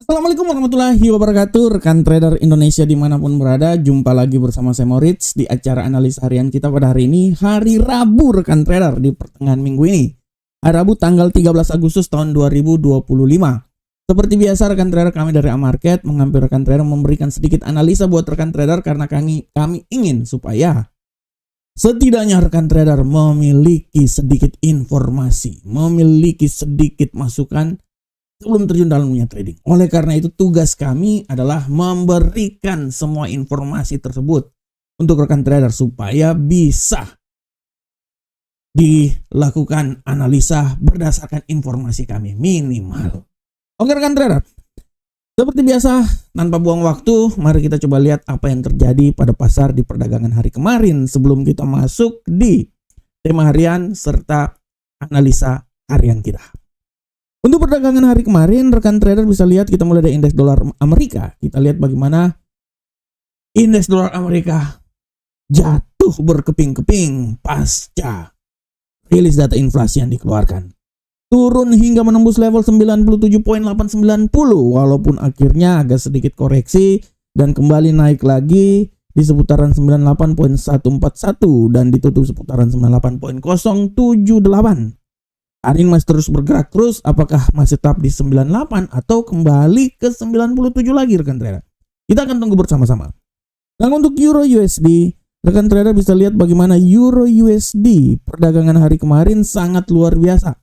Assalamualaikum warahmatullahi wabarakatuh, rekan trader Indonesia dimanapun berada. Jumpa lagi bersama saya Moritz di acara analisa harian kita pada hari ini, hari Rabu rekan trader, di pertengahan minggu ini. Hari Rabu tanggal 13 Agustus tahun 2025. Seperti biasa rekan trader kami dari Amarket menghampir rekan trader memberikan sedikit analisa buat rekan trader karena kami ingin supaya setidaknya rekan trader memiliki sedikit informasi, memiliki sedikit masukan sebelum terjun dalam dunia trading. Oleh karena itu tugas kami adalah memberikan semua informasi tersebut untuk rekan trader supaya bisa dilakukan analisa berdasarkan informasi kami minimal. Oke rekan trader, seperti biasa tanpa buang waktu, mari kita coba lihat apa yang terjadi pada pasar di perdagangan hari kemarin sebelum kita masuk di tema harian serta analisa harian kita. Untuk perdagangan hari kemarin, rekan trader bisa lihat kita mulai dari indeks dolar Amerika. Kita lihat bagaimana indeks dolar Amerika jatuh berkeping-keping pasca rilis data inflasi yang dikeluarkan. Turun hingga menembus level 97.890 walaupun akhirnya agak sedikit koreksi dan kembali naik lagi di seputaran 98.141 dan ditutup seputaran 98.078. Hari ini masih terus bergerak terus, apakah masih tetap di 98 atau kembali ke 97 lagi rekan trader? Kita akan tunggu bersama-sama. Dan untuk Euro USD, rekan trader bisa lihat bagaimana Euro USD perdagangan hari kemarin sangat luar biasa.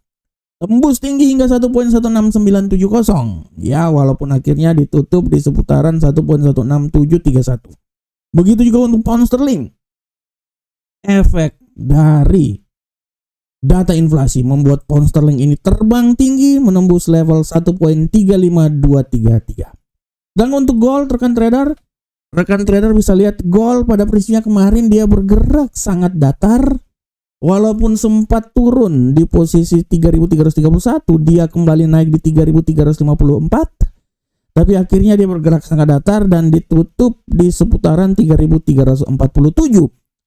Tembus tinggi hingga 1.16970. Ya, walaupun akhirnya ditutup di seputaran 1.16731. Begitu juga untuk pound sterling. Efek dari data inflasi membuat pound sterling ini terbang tinggi menembus level 1.35233. Dan untuk gold rekan trader bisa lihat gold pada peristiwa kemarin dia bergerak sangat datar. Walaupun sempat turun di posisi 3.331, dia kembali naik di 3.354. Tapi akhirnya dia bergerak sangat datar dan ditutup di seputaran 3.347.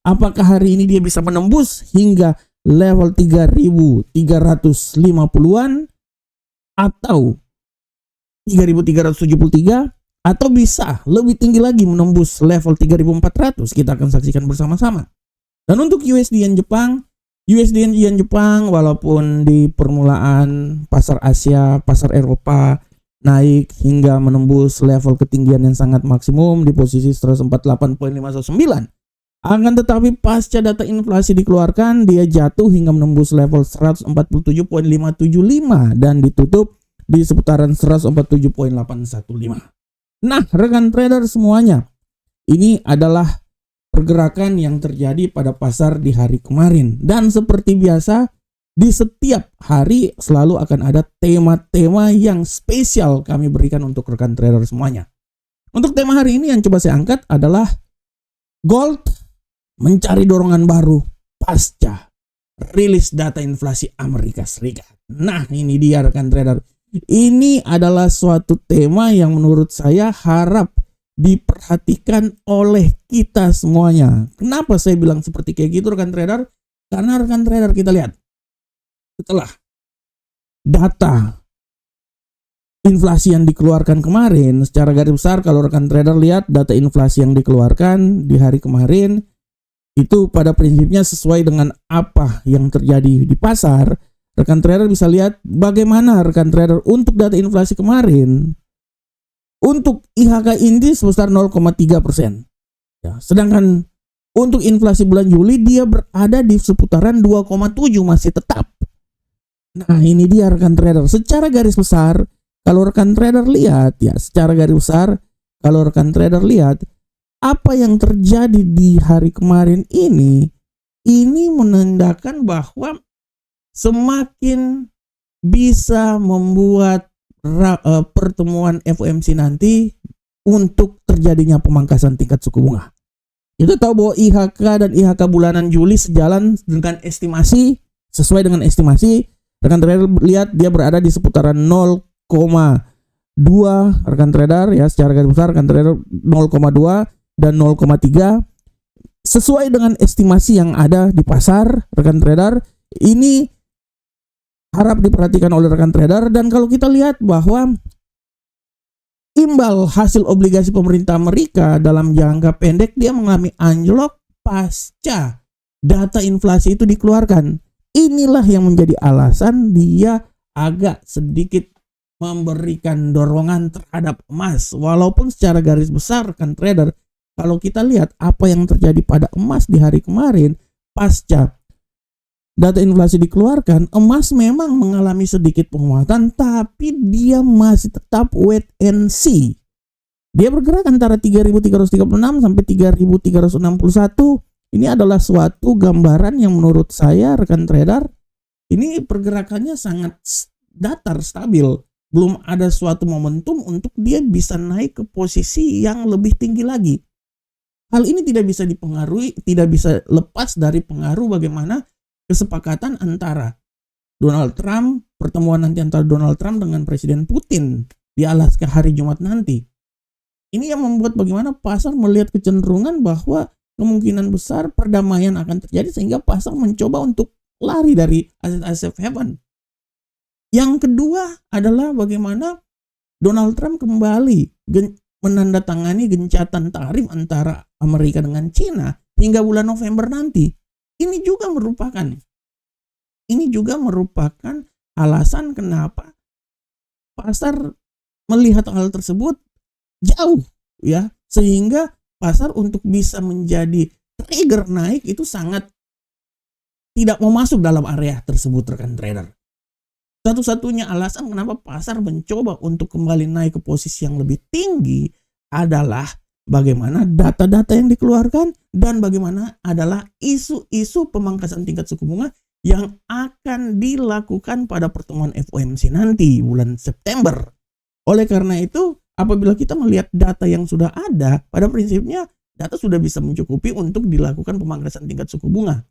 Apakah hari ini dia bisa menembus hingga level 3.350-an atau 3.373 atau bisa lebih tinggi lagi menembus level 3.400? Kita akan saksikan bersama-sama. Dan untuk USD yen Jepang walaupun di permulaan pasar Asia, pasar Eropa naik hingga menembus level ketinggian yang sangat maksimum di posisi 148.519. Akan tetapi pasca data inflasi dikeluarkan, dia jatuh hingga menembus level 147.575 dan ditutup di seputaran 147.815. Nah, rekan trader semuanya, ini adalah pergerakan yang terjadi pada pasar di hari kemarin. Dan seperti biasa, di setiap hari selalu akan ada tema-tema yang spesial kami berikan untuk rekan trader semuanya. Untuk tema hari ini yang coba saya angkat adalah gold mencari dorongan baru pasca rilis data inflasi Amerika Serikat. Nah, ini dia rekan trader. Ini adalah suatu tema yang menurut saya harap diperhatikan oleh kita semuanya. Kenapa saya bilang seperti kayak gitu rekan trader? Karena rekan trader kita lihat setelah data inflasi yang dikeluarkan kemarin secara garis besar, kalau rekan trader lihat data inflasi yang dikeluarkan di hari kemarin itu pada prinsipnya sesuai dengan apa yang terjadi di pasar. Rekan trader bisa lihat bagaimana rekan trader untuk data inflasi kemarin untuk IHK Inti sebesar 0,3%. Ya, sedangkan untuk inflasi bulan Juli dia berada di seputaran 2,7 masih tetap. Nah, ini dia rekan trader. Secara garis besar, kalau rekan trader lihat ya, apa yang terjadi di hari kemarin ini menandakan bahwa semakin bisa membuat pertemuan FOMC nanti untuk terjadinya pemangkasan tingkat suku bunga. Kita tahu bahwa IHK dan IHK bulanan Juli sejalan dengan estimasi, sesuai dengan estimasi. Rekan trader lihat dia berada di seputaran 0,2 rekan trader ya, secara garis besar rekan trader 0,2 dan 0,3 sesuai dengan estimasi yang ada di pasar rekan trader. Ini harap diperhatikan oleh rekan trader. Dan kalau kita lihat bahwa imbal hasil obligasi pemerintah Amerika dalam jangka pendek dia mengalami anjlok pasca data inflasi itu dikeluarkan. Inilah yang menjadi alasan dia agak sedikit memberikan dorongan terhadap emas. Walaupun secara garis besar rekan trader, kalau kita lihat apa yang terjadi pada emas di hari kemarin pasca data inflasi dikeluarkan, emas memang mengalami sedikit penguatan, tapi dia masih tetap wait and see. Dia bergerak antara 3.336 sampai 3.361. Ini adalah suatu gambaran yang menurut saya rekan trader, ini pergerakannya sangat datar, stabil. Belum ada suatu momentum untuk dia bisa naik ke posisi yang lebih tinggi lagi. Hal ini tidak bisa dipengaruhi, tidak bisa lepas dari pengaruh bagaimana kesepakatan antara Donald Trump, pertemuan nanti antara Donald Trump dengan Presiden Putin di Alaska hari Jumat nanti. Ini yang membuat bagaimana pasar melihat kecenderungan bahwa kemungkinan besar perdamaian akan terjadi sehingga pasar mencoba untuk lari dari aset-aset safe haven. Yang kedua adalah bagaimana Donald Trump kembali menandatangani gencatan tarif antara Amerika dengan Cina hingga bulan November nanti. Ini juga merupakan alasan kenapa pasar melihat hal tersebut jauh ya, sehingga pasar untuk bisa menjadi trigger naik itu sangat tidak mau masuk dalam area tersebut rekan trader. Satu-satunya alasan kenapa pasar mencoba untuk kembali naik ke posisi yang lebih tinggi adalah bagaimana data-data yang dikeluarkan dan bagaimana adalah isu-isu pemangkasan tingkat suku bunga yang akan dilakukan pada pertemuan FOMC nanti bulan September. Oleh karena itu, apabila kita melihat data yang sudah ada, pada prinsipnya data sudah bisa mencukupi untuk dilakukan pemangkasan tingkat suku bunga.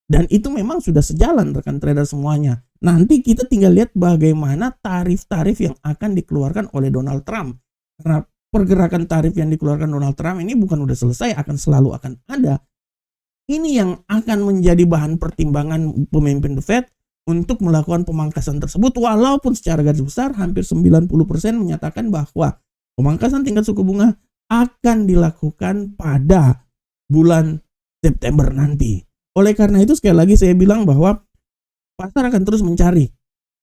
Dan itu memang sudah sejalan rekan trader semuanya. Nanti kita tinggal lihat bagaimana tarif-tarif yang akan dikeluarkan oleh Donald Trump. Karena pergerakan tarif yang dikeluarkan Donald Trump ini bukan udah selesai, selalu akan ada. Ini yang akan menjadi bahan pertimbangan pemimpin The Fed untuk melakukan pemangkasan tersebut, walaupun secara garis besar hampir 90% menyatakan bahwa pemangkasan tingkat suku bunga akan dilakukan pada bulan September nanti. Oleh karena itu sekali lagi saya bilang bahwa pasar akan terus mencari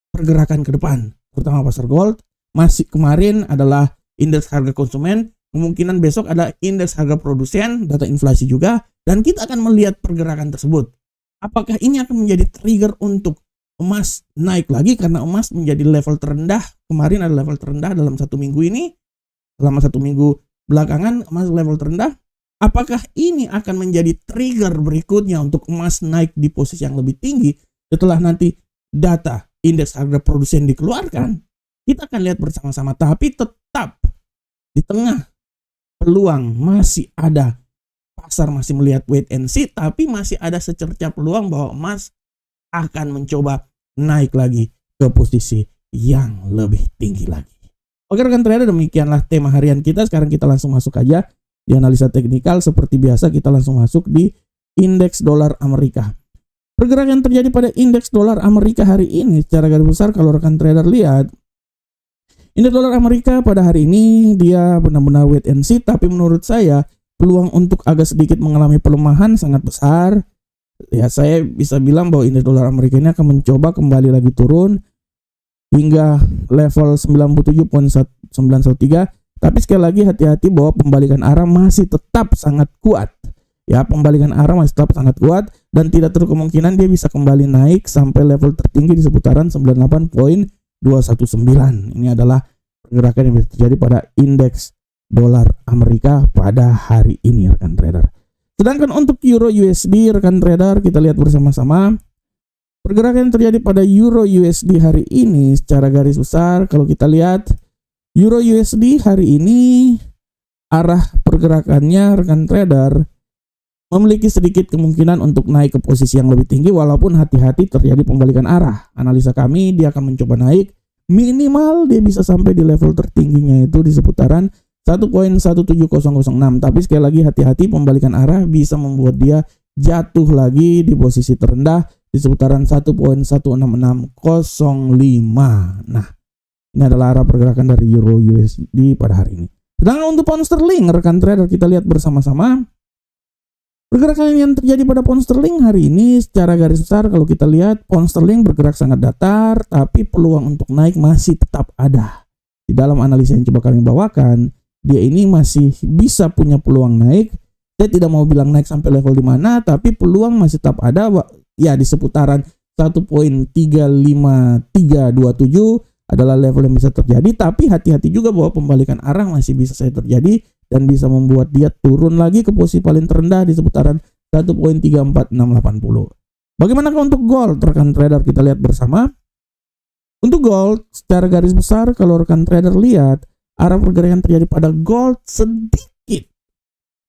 pergerakan ke depan, terutama pasar gold. Masih kemarin adalah indeks harga konsumen, kemungkinan besok ada indeks harga produsen, data inflasi juga, dan kita akan melihat pergerakan tersebut. Apakah ini akan menjadi trigger untuk emas naik lagi karena emas menjadi level terendah, kemarin ada level terendah dalam satu minggu ini, selama satu minggu belakangan emas level terendah. Apakah ini akan menjadi trigger berikutnya untuk emas naik di posisi yang lebih tinggi setelah nanti data indeks harga produsen dikeluarkan? Kita akan lihat bersama-sama, tapi tetap di tengah peluang masih ada, pasar masih melihat wait and see, tapi masih ada secerca peluang bahwa emas akan mencoba naik lagi ke posisi yang lebih tinggi lagi. Oke rekan trader, demikianlah tema harian kita. Sekarang kita langsung masuk aja di analisa teknikal. Seperti biasa kita langsung masuk di indeks dolar Amerika. Pergerakan terjadi pada indeks dolar Amerika hari ini secara garis besar kalau rekan trader lihat, indeks dolar Amerika pada hari ini dia benar-benar wait and see, tapi menurut saya peluang untuk agak sedikit mengalami pelemahan sangat besar. Ya, saya bisa bilang bahwa indeks dolar Amerika ini akan mencoba kembali lagi turun hingga level 97.913. Tapi sekali lagi hati-hati bahwa pembalikan arah masih tetap sangat kuat. Ya, pembalikan arah masih tetap sangat kuat dan tidak terlalu kemungkinan dia bisa kembali naik sampai level tertinggi di seputaran 98.219. Ini adalah pergerakan yang bisa terjadi pada indeks dolar Amerika pada hari ini rekan trader. Sedangkan untuk Euro USD rekan trader, kita lihat bersama-sama pergerakan yang terjadi pada Euro USD hari ini secara garis besar. Kalau kita lihat Euro USD hari ini arah pergerakannya rekan trader memiliki sedikit kemungkinan untuk naik ke posisi yang lebih tinggi, walaupun hati-hati terjadi pembalikan arah. Analisa kami dia akan mencoba naik, minimal dia bisa sampai di level tertingginya itu di seputaran 1.17006. Tapi sekali lagi hati-hati, pembalikan arah bisa membuat dia jatuh lagi di posisi terendah di seputaran 1.16605. Nah, Ini adalah arah pergerakan dari Euro USD pada hari ini. Sedangkan untuk pound sterling, rekan trader, kita lihat bersama-sama. Pergerakan yang terjadi pada pound sterling hari ini secara garis besar, kalau kita lihat pound sterling bergerak sangat datar, tapi peluang untuk naik masih tetap ada. Di dalam analisa yang coba kami bawakan, dia ini masih bisa punya peluang naik. Saya tidak mau bilang naik sampai level di mana, tapi peluang masih tetap ada ya di seputaran 1.35327 adalah level yang bisa terjadi, tapi hati-hati juga bahwa pembalikan arah masih bisa saja terjadi dan bisa membuat dia turun lagi ke posisi paling terendah di seputaran 1.34680. Bagaimanakah untuk gold, rekan trader? Kita lihat bersama. Untuk gold secara garis besar, kalau rekan trader lihat arah pergerakan terjadi pada gold sedikit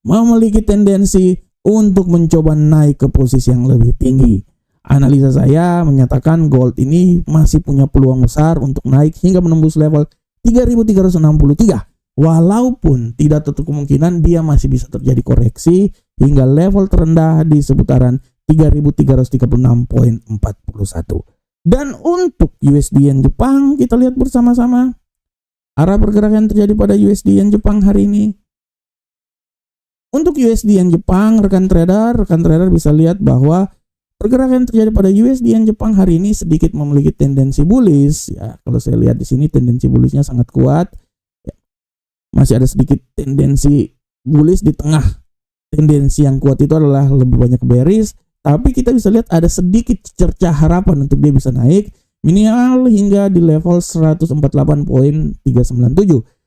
memiliki tendensi untuk mencoba naik ke posisi yang lebih tinggi. Analisa saya menyatakan gold ini masih punya peluang besar untuk naik hingga menembus level 3.363. Walaupun tidak tertutup kemungkinan dia masih bisa terjadi koreksi hingga level terendah di seputaran 3.336.41. Dan untuk USD Yen Jepang, kita lihat bersama-sama arah pergerakan yang terjadi pada USD Yen Jepang hari ini. Untuk USD Yen Jepang, rekan trader bisa lihat bahwa pergerakan yang terjadi pada USD Yen Jepang hari ini sedikit memiliki tendensi bullish. Ya, kalau saya lihat di sini tendensi bullishnya sangat kuat. Ya, masih ada sedikit tendensi bullish di tengah. Tendensi yang kuat itu adalah lebih banyak bearish. Tapi kita bisa lihat ada sedikit cercah harapan untuk dia bisa naik minimal hingga di level 148.397.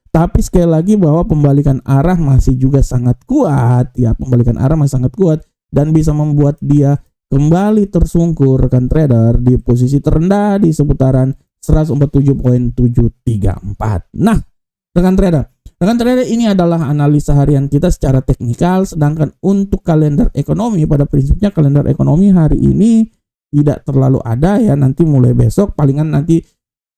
Tapi sekali lagi bahwa pembalikan arah masih juga sangat kuat. Ya, pembalikan arah masih sangat kuat dan bisa membuat dia kembali tersungkur, rekan trader, di posisi terendah di seputaran 147.734. Nah, rekan trader, ini adalah analisa harian kita secara teknikal. Sedangkan untuk kalender ekonomi, pada prinsipnya kalender ekonomi hari ini tidak terlalu ada ya. Nanti mulai besok, palingan nanti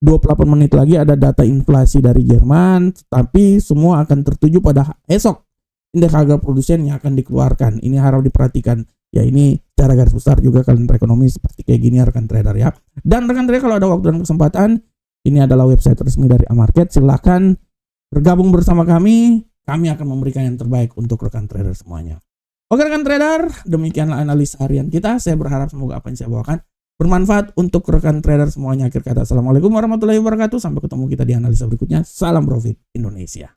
28 menit lagi ada data inflasi dari Jerman. Tapi semua akan tertuju pada esok, indeks harga produsen yang akan dikeluarkan. Ini harap diperhatikan. Ya, ini secara garis besar juga kalender ekonomi seperti kayak gini ya, rekan trader ya. Dan rekan trader, kalau ada waktu dan kesempatan, ini adalah website resmi dari Amarket. Silakan bergabung bersama kami. Kami akan memberikan yang terbaik untuk rekan trader semuanya. Oke rekan trader, demikianlah analisa harian kita. Saya berharap semoga apa yang saya bawakan bermanfaat untuk rekan trader semuanya. Akhir kata, assalamualaikum warahmatullahi wabarakatuh. Sampai ketemu kita di analisa berikutnya. Salam profit Indonesia.